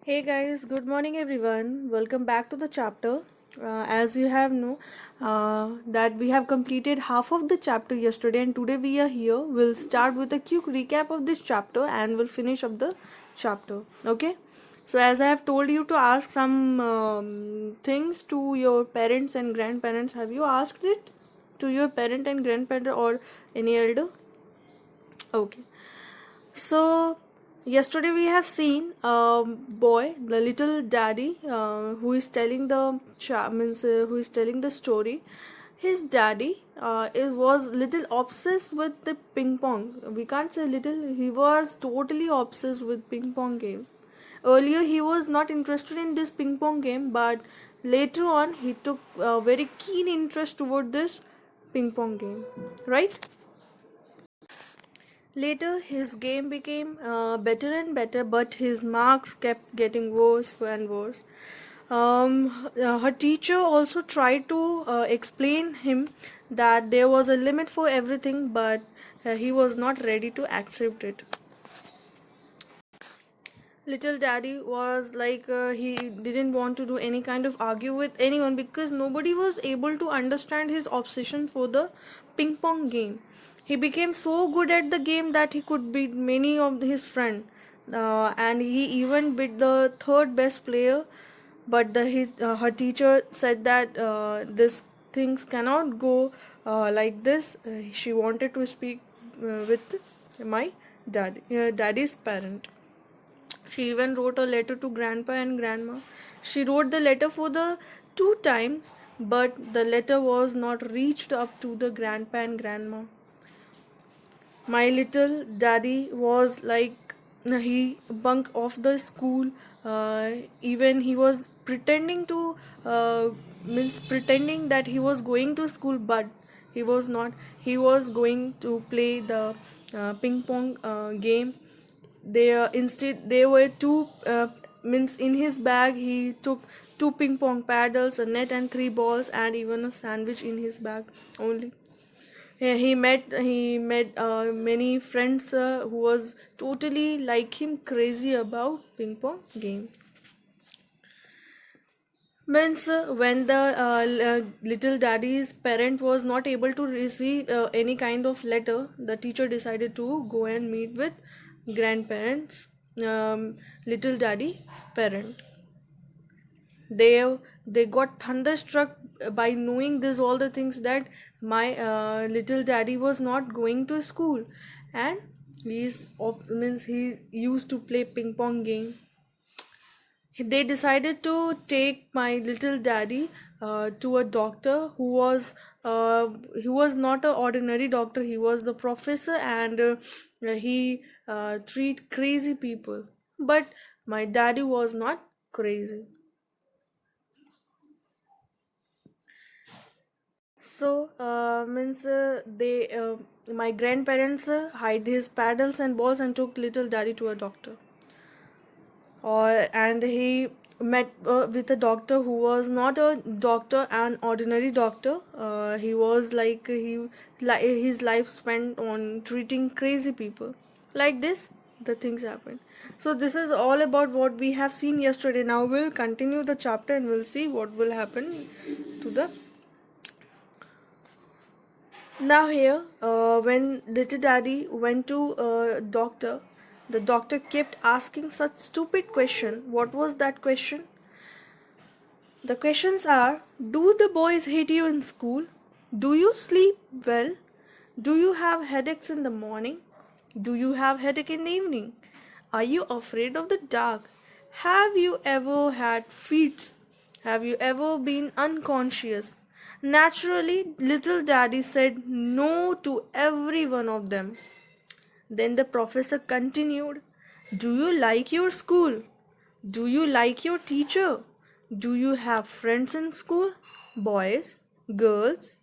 Hey guys, good morning everyone. Welcome back to the chapter. As you have know that we have completed half of the chapter yesterday and today we are here. We'll start with a quick recap of this chapter and we'll finish up the chapter. Okay? So as I have told you to ask some things to your parents and grandparents, have you asked it to your parent and grandparent or any elder? Okay. So yesterday we have seen a boy, the little daddy, who is telling the who is telling the story. His daddy it was little obsessed with the ping pong. We can't say little. He was totally obsessed with ping pong games. Earlier he was not interested in this ping pong game, but later on he took a very keen interest toward this ping pong game. Right? Later, his game became better and better, but his marks kept getting worse and worse. Her teacher also tried to explain him that there was a limit for everything, but he was not ready to accept it. Little daddy was like he didn't want to do any kind of argue with anyone because nobody was able to understand his obsession for the ping pong game. He became so good at the game that he could beat many of his friends, and he even beat the third best player. But her teacher said that this things cannot go like this. She wanted to speak with my daddy's parent. She even wrote a letter to grandpa and grandma. She wrote the letter for the two times, but the letter was not reached up to the grandpa and grandma. My little daddy was like he bunked off the school. Even he was pretending to means pretending that he was going to school, but he was not. He was going to play the ping pong game. Instead there were two means in his bag he took two ping pong paddles, a net and three balls, and even a sandwich in his bag only. Yeah, he met many friends who was totally like him, crazy about ping pong game. Means when the little daddy's parent was not able to receive any kind of letter, the teacher decided to go and meet with grandparents, little daddy's parent. They got thunderstruck by knowing this all the things that my little daddy was not going to school, and means he used to play ping pong game. They decided to take my little daddy to a doctor who was not an ordinary doctor. He was the professor, and he treat crazy people, but my daddy was not crazy. So, means they my grandparents hide his paddles and balls and took little daddy to a doctor. Or and he met with a doctor who was not a doctor, an ordinary doctor. He was like his life spent on treating crazy people. Like this, the things happen. So this is all about what we have seen yesterday. Now we'll continue the chapter and we'll see what will happen to the. Now here, when little daddy went to a doctor, the doctor kept asking such stupid question. What was that question? The questions are: do the boys hate you in school? Do you sleep well? Do you have headaches in the morning? Do you have headache in the evening? Are you afraid of the dark? Have you ever had fits? Have you ever been unconscious? Naturally, little daddy said no to every one of them. Then the professor continued, do you like your school? Do you like your teacher? Do you have friends in school? Boys? Girls?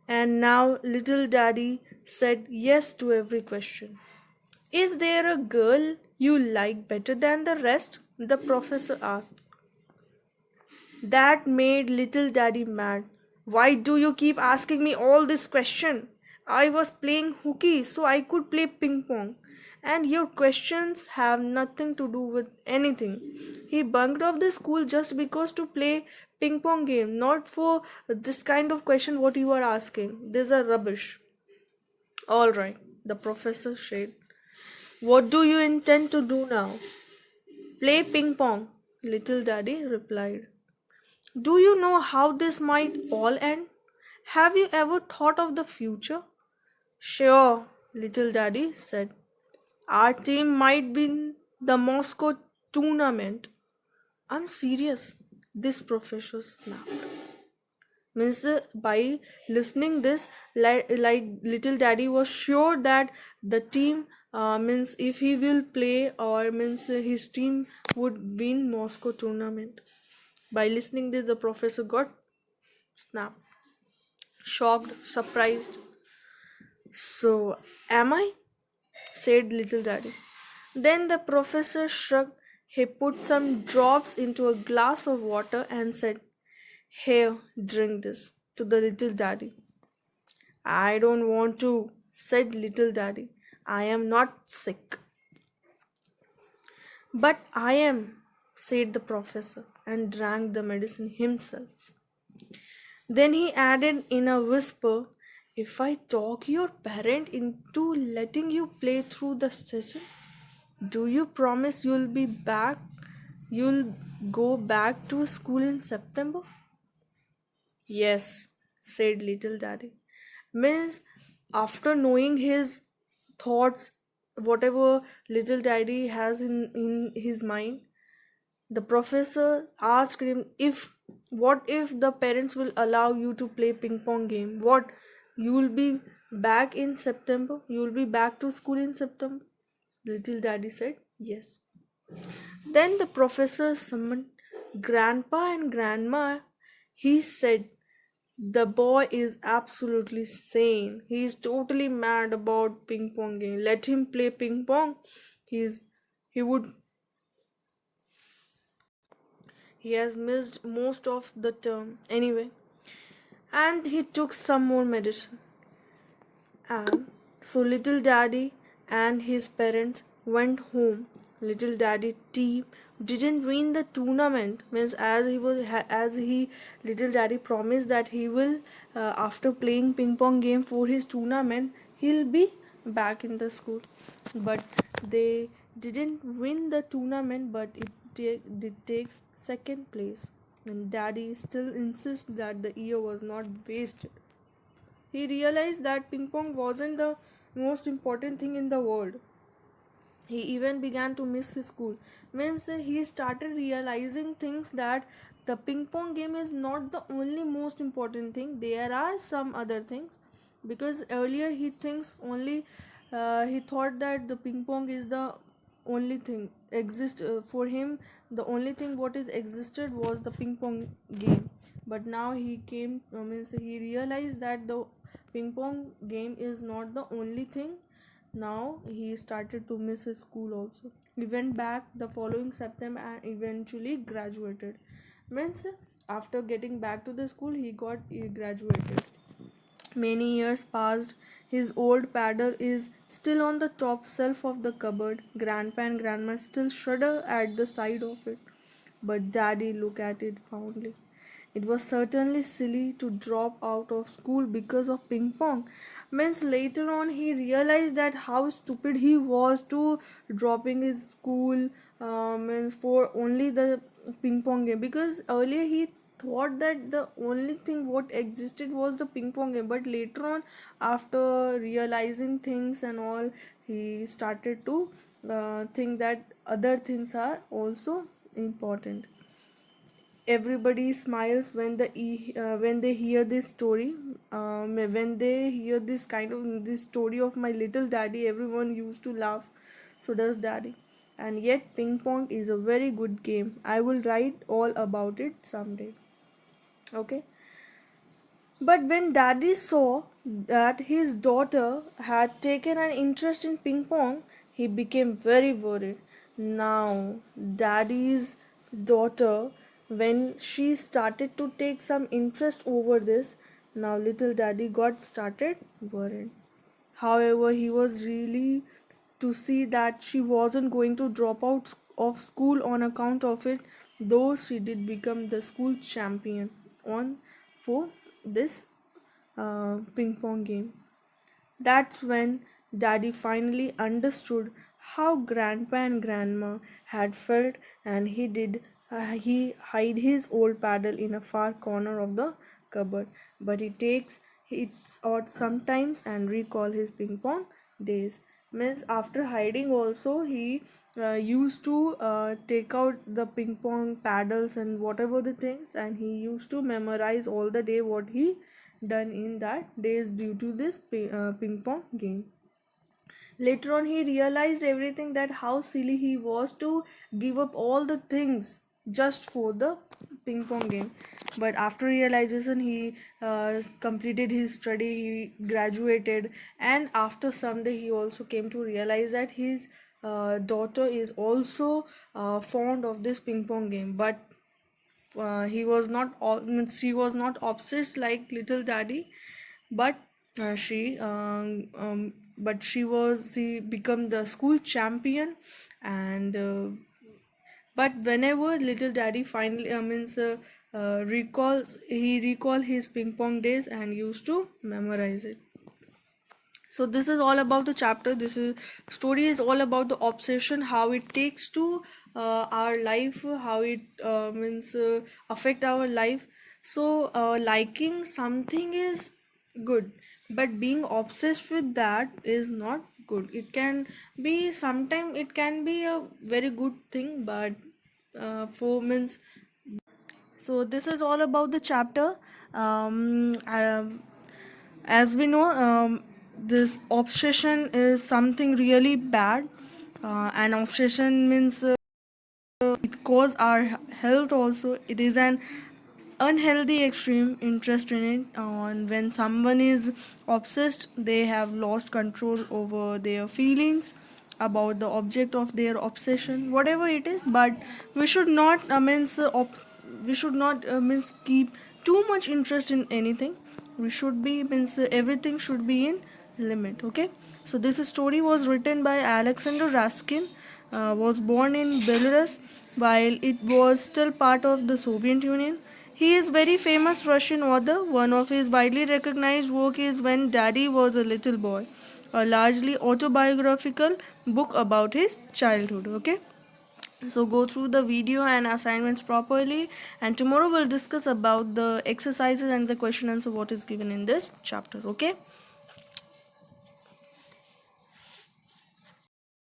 And now little daddy said yes to every question. Is there a girl you like better than the rest? The professor asked. That made little daddy mad. Why do you keep asking me all this question? I was playing hooky so I could play ping pong. And your questions have nothing to do with anything. He bunked off the school just because to play ping pong game, not for this kind of question what you are asking. These are rubbish. All right, the professor said. What do you intend to do now? Play ping pong, little daddy replied. Do you know how this might all end? Have you ever thought of the future? Sure, little daddy said. Our team might win the Moscow tournament. I'm serious, this professor snapped. Means by listening this, like little daddy was sure that the team means if he will play or means his team would win Moscow tournament. By listening this, the professor got snapped, shocked, surprised. So am I? Said little daddy. Then the professor shrugged. He put some drops into a glass of water and said, here, drink this, to the little daddy. I don't want to, said little daddy. I am not sick. But I am, said the professor, and drank the medicine himself. Then he added in a whisper, if I talk your parent into letting you play through the session, do you promise you'll be back? You'll go back to school in September? Yes, said little daddy. Means after knowing his thoughts, whatever little daddy has in his mind, the professor asked him if what if the parents will allow you to play ping pong game? What you'll be back in September? You'll be back to school in September? Little daddy said yes. Then the professor summoned grandpa and grandma. He said the boy is absolutely sane. He is totally mad about ping pong game. Let him play ping pong. He's he would he has missed most of the term anyway. And he took some more medicine. And so little daddy and his parents went home. Little daddy team didn't win the tournament. Means as he little daddy promised that he will after playing ping pong game for his tournament he'll be back in the school. But they didn't win the tournament. But did take second place. And daddy still insists that the year was not wasted. He realized that ping pong wasn't the most important thing in the world. He even began to miss his school. Means he started realizing things that the ping pong game is not the only most important thing. There are some other things. Because earlier he thought that the ping pong is the only thing exist for him. The only thing what is existed was the ping pong game. But now he came means he realized that the ping pong game is not the only thing. Now he started to miss his school also. He went back the following September and eventually graduated. Means after getting back to the school he graduated. Many years passed. His old paddle is still on the top shelf of the cupboard. Grandpa and grandma still shudder at the sight of it. But daddy looked at it fondly. It was certainly silly to drop out of school because of ping pong. Means later on he realized that how stupid he was to dropping his school means for only the ping pong game. Because earlier he thought that the only thing what existed was the ping pong game. But later on, after realizing things and all, he started to think that other things are also important. Everybody smiles when they hear this story. When they hear this story of my little daddy, everyone used to laugh. So does daddy. And yet ping pong is a very good game. I will write all about it someday. Okay. But when daddy saw that his daughter had taken an interest in ping pong, he became very worried. Now, daddy's daughter, when she started to take some interest over this, now little daddy got started worried. However, he was really to see that she wasn't going to drop out of school on account of it, though she did become the school champion on for this ping pong game. That's when Daddy finally understood how Grandpa and Grandma had felt, and he hid his old paddle in a far corner of the cupboard. But he takes it's out sometimes and recall his ping pong days. Means after hiding also he used to take out the ping pong paddles and whatever the things, and he used to memorize all the day what he done in that days due to this ping pong game. Later on he realized everything, that how silly he was to give up all the things just for the ping pong game. But after realization he completed his study, he graduated, and after some day he also came to realize that his daughter is also fond of this ping pong game. But he was not means she was not obsessed like little daddy, but she become the school champion. And but whenever little daddy finally means recall his ping pong days and used to memorize it. So this is all about the chapter. This is story is all about the obsession, how it takes to our life, how it means affect our life. So liking something is good, but being obsessed with that is not good. It can be sometime, it can be a very good thing, but for means so this is all about the chapter. um, um, as we know, this obsession is something really bad. And obsession means it cause our health also. It is an unhealthy extreme interest in it. On when someone is obsessed, they have lost control over their feelings about the object of their obsession, whatever it is. But we should not we should not means keep too much interest in anything. We should be means everything should be in limit. Okay, so this story was written by Alexander Raskin. Was born in Belarus while it was still part of the Soviet Union. He is very famous Russian author. One of his widely recognized work is When Daddy Was a Little Boy, a largely autobiographical book about his childhood. Okay, so go through the video and assignments properly, and tomorrow we'll discuss about the exercises and the question answer what is given in this chapter. Okay.